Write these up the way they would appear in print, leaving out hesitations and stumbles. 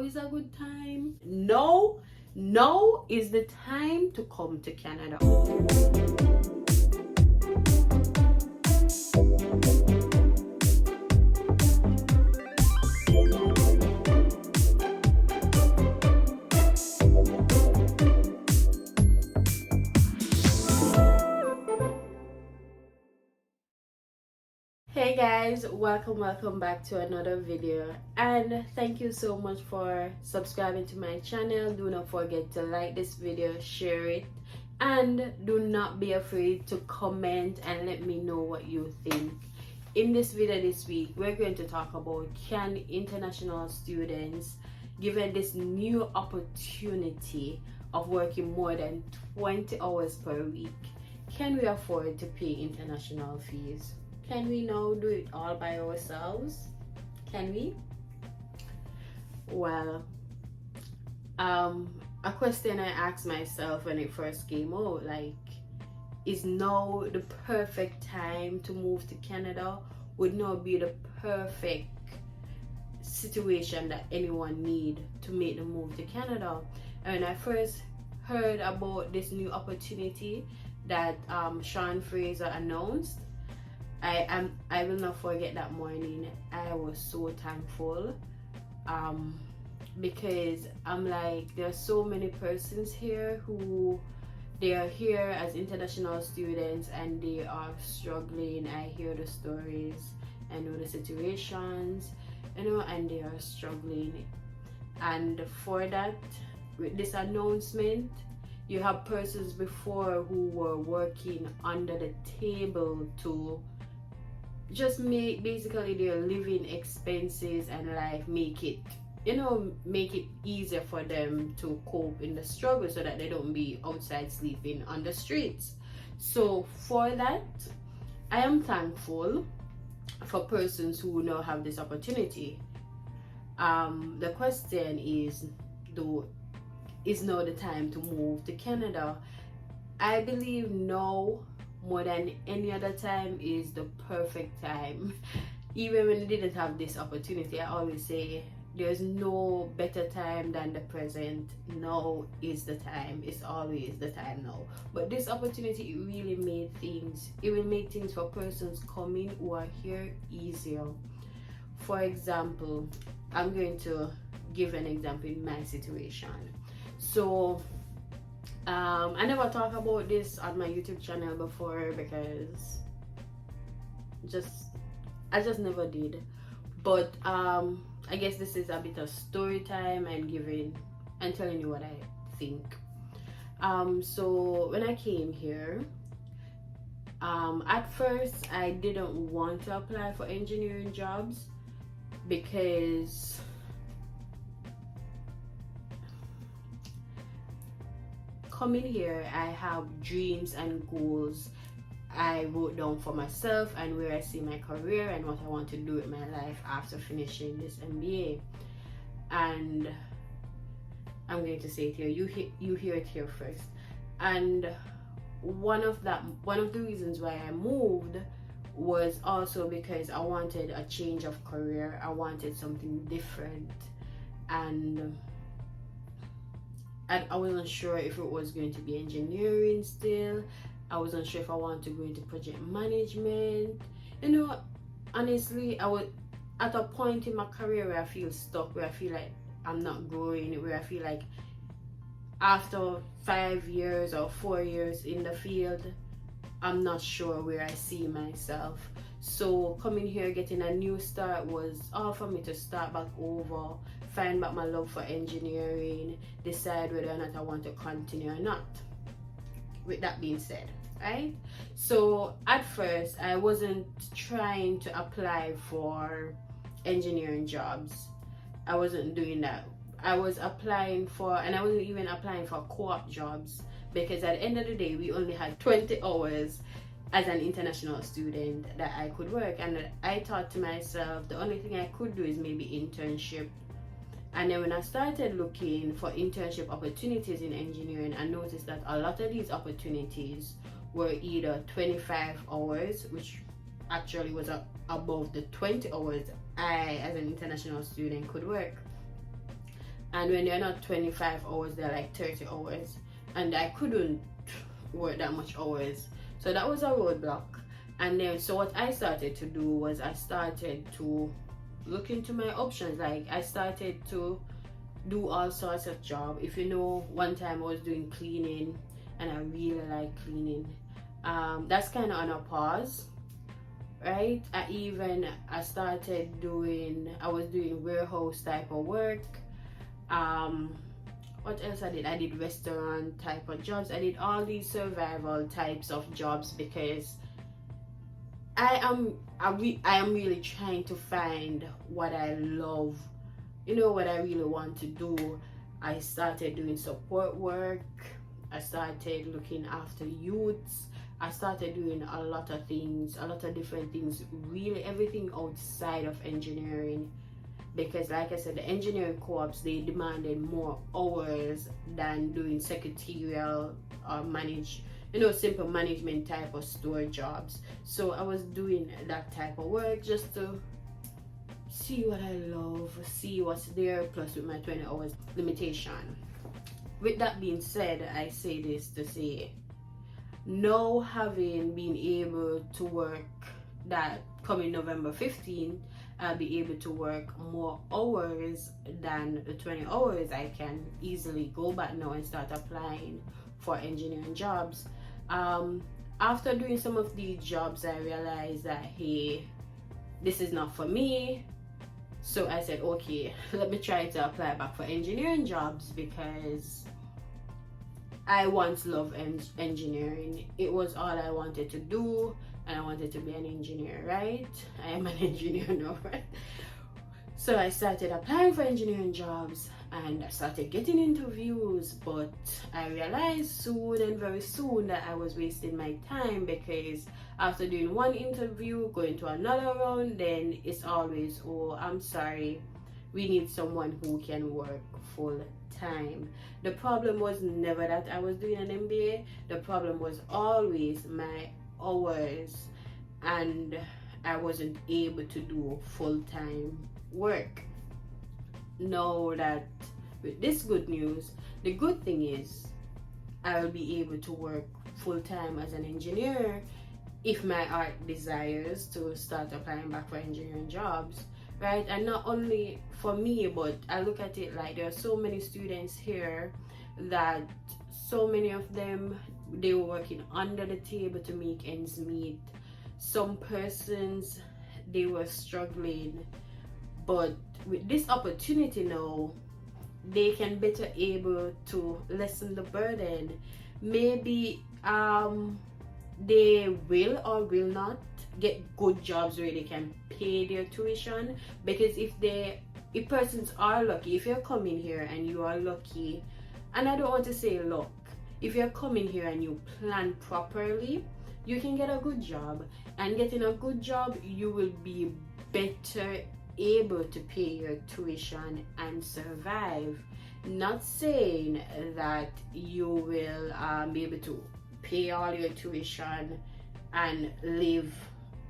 is a good time. No is the time to come to Canada. Hey guys, welcome back to another video, and thank you so much for subscribing to my channel. Do not forget to like this video, share it, and do not be afraid to comment and let me know what you think. In this video this week, we're going to talk about, can international students, given this new opportunity of working more than 20 hours per week, can we afford to pay international fees? Can we now do it all by ourselves? Can we? Well, a question I asked myself when it first came out, like, is now the perfect time to move to Canada? Would now be the perfect situation that anyone need to make the move to Canada? And when I first heard about this new opportunity that Sean Fraser announced, I will not forget that morning. I was so thankful because I'm like, there are so many persons here who they are here as international students and they are struggling. I hear the stories, I know the situations, and they are struggling. And for that, with this announcement, you have persons before who were working under the table to just make basically their living expenses and life, make it easier for them to cope in the struggle so that they don't be outside sleeping on the streets. So for that, I am thankful for persons who now have this opportunity. The question is now the time to move to Canada? I believe now more than any other time is the perfect time. Even when I didn't have this opportunity, I always say there's no better time than the present. Now is the time. It's always the time now. But this opportunity, it really made things, it will make things for persons coming who are here easier. For example, I'm going to give an example in my situation. So I never talked about this on my YouTube channel before because I just never did. But I guess this is a bit of story time and telling you what I think. So when I came here, at first I didn't want to apply for engineering jobs because coming here, I have dreams and goals I wrote down for myself and where I see my career and what I want to do with my life after finishing this MBA. And I'm going to say it here, you hear it here first. And one of the reasons why I moved was also because I wanted a change of career. I wanted something different, and I wasn't sure if it was going to be engineering still. I wasn't sure if I wanted to go into project management. Honestly, I was at a point in my career where I feel stuck, where I feel like I'm not growing, where I feel like after 5 years or 4 years in the field, I'm not sure where I see myself. So coming here, getting a new start was all for me to start back over, find back my love for engineering, decide whether or not I want to continue or not. With that being said, right? So at first, I wasn't trying to apply for engineering jobs. I wasn't doing that. I was applying for, and I wasn't even applying for co-op jobs, because at the end of the day, we only had 20 hours as an international student that I could work. And I thought to myself, the only thing I could do is maybe internship. And then when I started looking for internship opportunities in engineering, I noticed that a lot of these opportunities were either 25 hours, which actually was above the 20 hours I, as an international student, could work. and when they're not 25 hours, they're like 30 hours, and I couldn't work that much hours, so that was a roadblock. And then so what I started to do was I started to look into my options. Like I started to do all sorts of job. If you know, one time I was doing cleaning, and I really like cleaning. That's kind of on a pause, right? I started doing, I was doing warehouse type of work. What else I did? I did restaurant type of jobs. I did all these survival types of jobs because I am really trying to find what I love, what I really want to do. I started doing support work. I started looking after youths. I started doing a lot of things, a lot of different things, really everything outside of engineering. Because like I said, the engineering co-ops, they demanded more hours than doing secretarial or simple management type of store jobs. So I was doing that type of work just to see what I love, see what's there, plus with my 20 hours limitation. With that being said, I say this to say, now having been able to work that coming November 15th, I'll be able to work more hours than the 20 hours. I can easily go back now and start applying for engineering jobs. After doing some of these jobs, I realized that, hey, this is not for me. So I said, okay, let me try to apply back for engineering jobs, because I once loved engineering. It was all I wanted to do, and I wanted to be an engineer, right? I am an engineer now, right? So I started applying for engineering jobs, and I started getting interviews, but I realized soon and very soon that I was wasting my time, because after doing one interview, going to another round, then it's always, oh, I'm sorry, we need someone who can work full time. The problem was never that I was doing an MBA. The problem was always my hours, and I wasn't able to do full-time work. Know that with this good news, the good thing is I will be able to work full-time as an engineer if my heart desires to start applying back for engineering jobs, right? And not only for me, but I look at it like there are so many students here that so many of them, they were working under the table to make ends meet. Some persons, they were struggling, but with this opportunity now, they can better able to lessen the burden. Maybe they will or will not get good jobs where they can pay their tuition, because if persons are lucky, if you're coming here and you are lucky, and I don't want to say luck, if you're coming here and you plan properly, you can get a good job, and getting a good job, you will be better able to pay your tuition and survive. Not saying that you will be able to pay all your tuition and live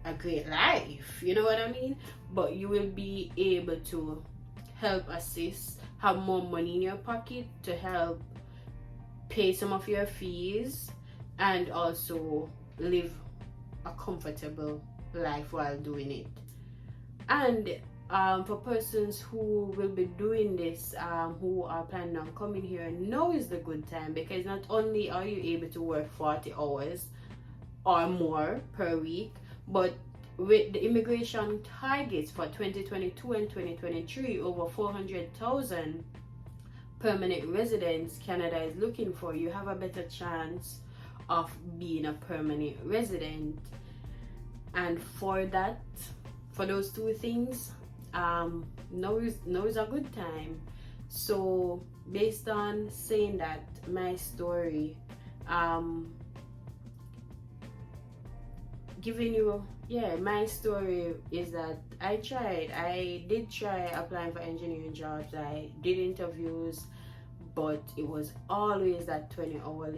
a great life, you know what I mean? But you will be able to help assist, have more money in your pocket to help pay some of your fees, and also live a comfortable life while doing it. And for persons who will be doing this, who are planning on coming here, now is the good time, because not only are you able to work 40 hours or more per week, but with the immigration targets for 2022 and 2023, over 400,000 permanent residents Canada is looking for, you have a better chance of being a permanent resident. And for that, for those two things, now is a good time. So based on saying that, my story, giving you, my story is that I did try applying for engineering jobs. I did interviews, but it was always that 20-hour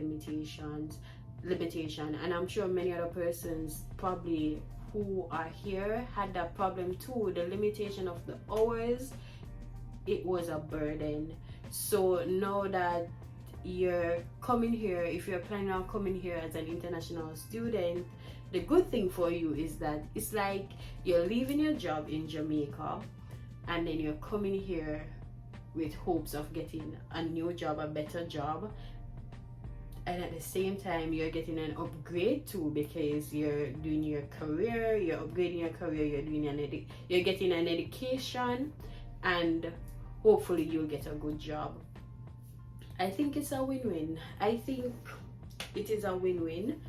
limitation. And I'm sure many other persons probably who are here had that problem too. The limitation of the hours it was a burden. So now that you're coming here, if you're planning on coming here as an international student, the good thing for you is that it's like you're leaving your job in Jamaica and then you're coming here with hopes of getting a new job, a better job, and at the same time you're getting an upgrade too, because you're doing your career, you're upgrading your career, you're doing you're getting an education, and hopefully you'll get a good job. I think it's a win-win. I think it is a win-win.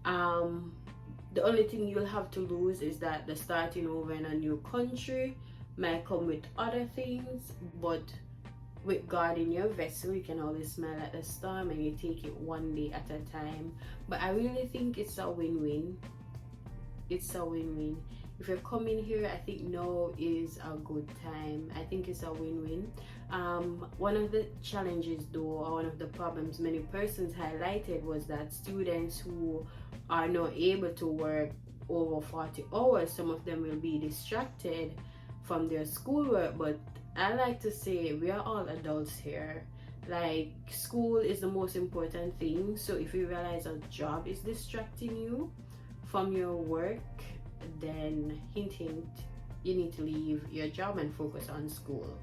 The only thing you'll have to lose is that the starting over in a new country might come with other things, but with God in your vessel, you can always smile at the storm and you take it one day at a time. But I really think it's a win-win. It's a win-win. If you're coming here, I think now is a good time. I think it's a win-win. One of the challenges though, or one of the problems many persons highlighted, was that students who are not able to work over 40 hours, some of them will be distracted from their schoolwork. But I like to say we are all adults here. Like, school is the most important thing. So if you realize a job is distracting you from your work, then hint hint, you need to leave your job and focus on school.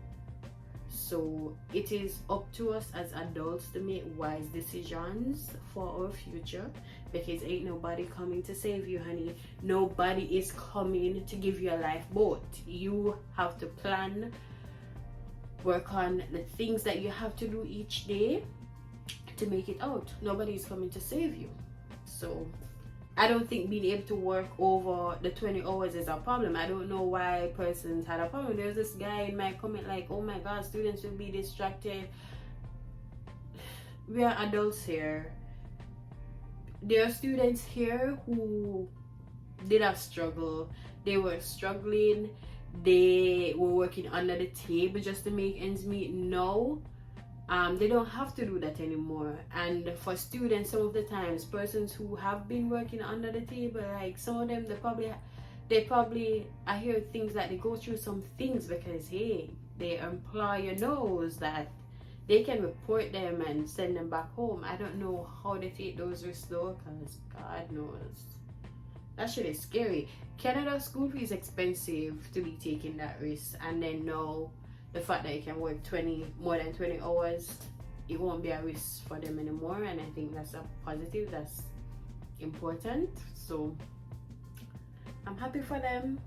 So it is up to us as adults to make wise decisions for our future, because ain't nobody coming to save you, honey. Nobody is coming to give you a lifeboat. You have to plan, work on the things that you have to do each day to make it out. Nobody is coming to save you. So I don't think being able to work over the 20 hours is a problem. I don't know why persons had a problem. There's this guy in my comment like, oh my god, students will be distracted. We are adults here. There are students here who did have struggle. They were struggling. They were working under the table just to make ends meet. No, they don't have to do that anymore. And for students, some of the times, persons who have been working under the table, like some of them, they probably I hear things that they go through some things because hey, their employer knows that they can report them and send them back home. I don't know how they take those risks though, because God knows. That shit is scary. Canada school fee is expensive to be taking that risk, and then now the fact that you can work more than 20 hours, it won't be a risk for them anymore. And I think that's a positive, that's important. So I'm happy for them.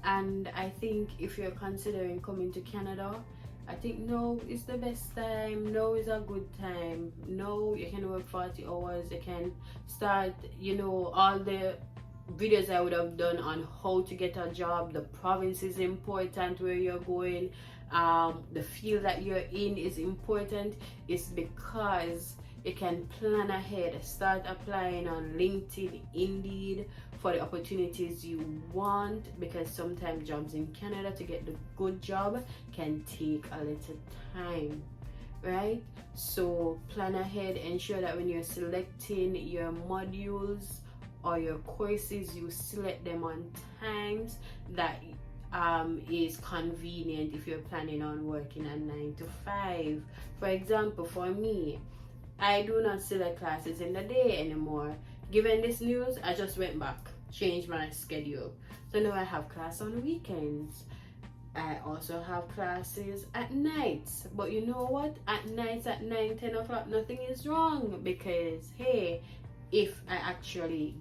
And I think if you're considering coming to Canada, I think now is the best time. Now is a good time. Now you can work 40 hours. You can start, all the videos I would have done on how to get a job. The province is important where you're going. The field that you're in is important. It's because you can plan ahead, start applying on LinkedIn, Indeed, for the opportunities you want, because sometimes jobs in Canada, to get the good job, can take a little time, right? So plan ahead, ensure that when you're selecting your modules or your courses, you select them on times that is convenient if you're planning on working a 9 to 5. For example, for me, I do not select classes in the day anymore. Given this news, I just went back, changed my schedule. So now I have class on weekends. I also have classes at nights. But you know what? At nights at 9, 10 o'clock, nothing is wrong, because hey, if I actually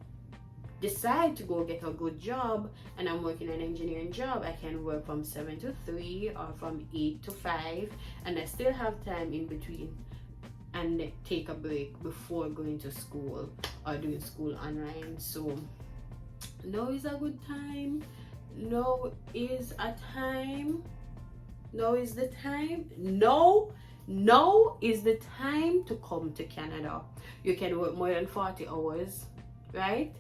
decide to go get a good job and I'm working an engineering job, I can work from 7 to 3 or from 8 to 5, and I still have time in between and take a break before going to school or doing school online. So now is a good time. Now is a time. Now is the time. Now is the time to come to Canada. You can work more than 40 hours, right?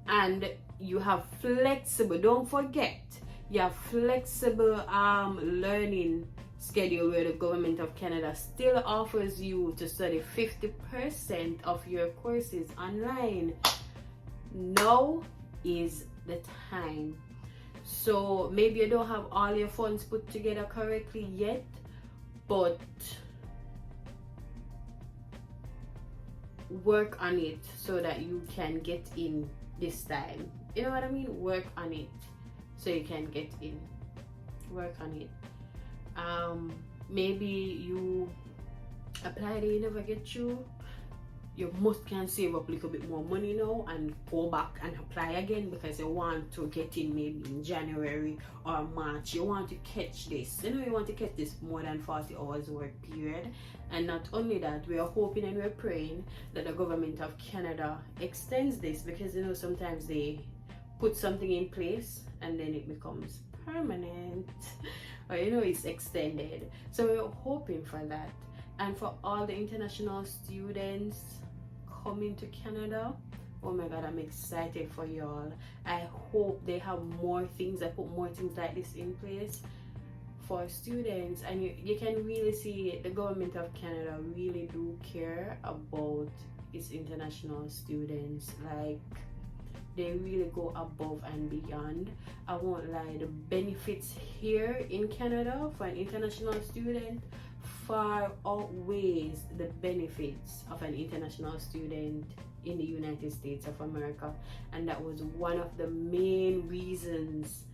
And you have flexible, don't forget, you have flexible learning schedule where the government of Canada still offers you to study 50% of your courses online. Now is the time. So maybe you don't have all your funds put together correctly yet, but work on it so that you can get in this time. You know what I mean? Work on it so you can get in. Work on it. Maybe you apply and you never get through. You must can save up a little bit more money now and go back and apply again, because you want to get in maybe in January or March. You want to catch this. You know, you want to catch this more than 40 hours work period. And not only that, we are hoping and we're praying that the government of Canada extends this, because you know sometimes they put something in place and then it becomes permanent, or you know, it's extended. So we're hoping for that. And for all the international students coming to Canada, oh my god, I'm excited for y'all. I hope they have more things, I put more things like this in place for students. And you can really see the government of Canada really do care about its international students. Like, they really go above and beyond. I won't lie, the benefits here in Canada for an international student far outweighs the benefits of an international student in the United States of America. And that was one of the main reasons,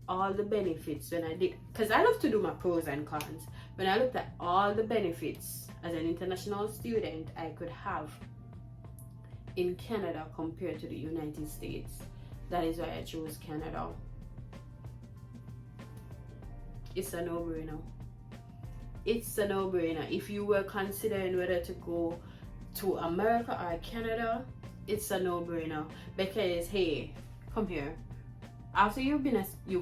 all the benefits, when I did, because I love to do my pros and cons, when I looked at all the benefits as an international student I could have in Canada compared to the United States, that is why I chose Canada. It's a no-brainer. It's a no-brainer. If you were considering whether to go to America or Canada, it's a no-brainer. Because hey, come here. After you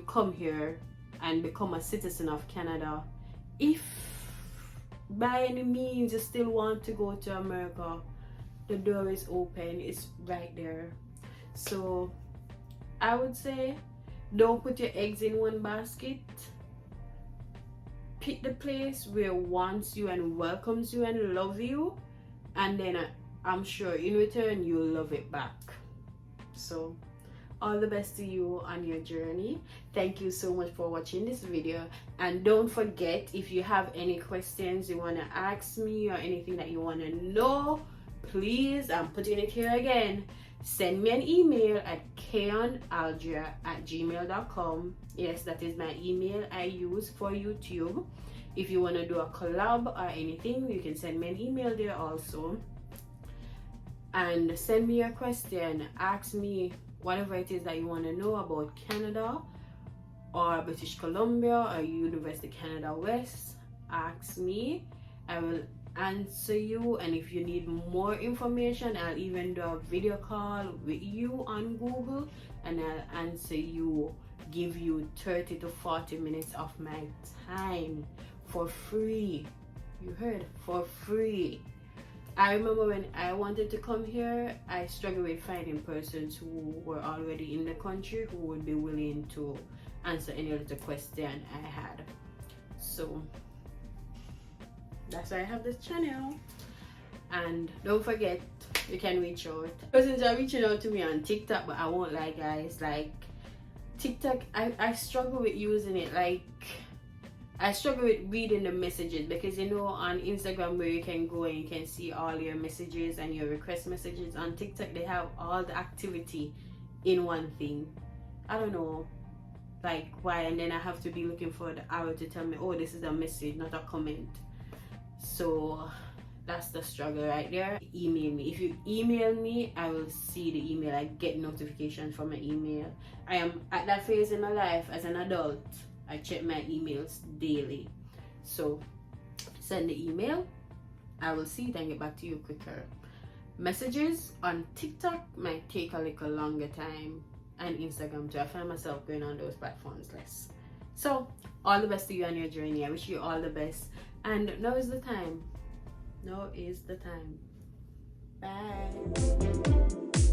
come here and become a citizen of Canada, if by any means you still want to go to America, the door is open. It's right there. So I would say, don't put your eggs in one basket. Pick the place where wants you and welcomes you and love you, and then I'm sure in return you'll love it back. So all the best to you on your journey. Thank you so much for watching this video, and don't forget, if you have any questions you want to ask me or anything that you want to know, please, I'm putting it here again, send me an email at kayonaldria@gmail.com. Yes, that is my email I use for YouTube. If you want to do a collab or anything, you can send me an email there also. And send me your question. Ask me whatever it is that you want to know about Canada or British Columbia or University of Canada West. Ask me. I will answer you, and if you need more information, I'll even do a video call with you on Google and I'll answer you, give you 30 to 40 minutes of my time for free. You heard, for free. I remember when I wanted to come here, I struggled with finding persons who were already in the country who would be willing to answer any little question I had. So that's why I have this channel. And don't forget, you can reach out. Persons are reaching out to me on TikTok, but I won't lie guys, like TikTok, I struggle with using it. Like, I struggle with reading the messages, because you know on Instagram where you can go and you can see all your messages and your request messages, on TikTok they have all the activity in one thing. I don't know like why, and then I have to be looking for the arrow to tell me, oh, this is a message, not a comment. So that's the struggle right there. Email me. If you email me, I will see the email. I get notifications from my email. I am at that phase in my life as an adult. I check my emails daily. So send the email. I will see it and get back to you quicker. Messages on TikTok might take a little longer time, and Instagram too. I find myself going on those platforms less. So all the best to you on your journey. I wish you all the best. And now is the time. Now is the time. Bye.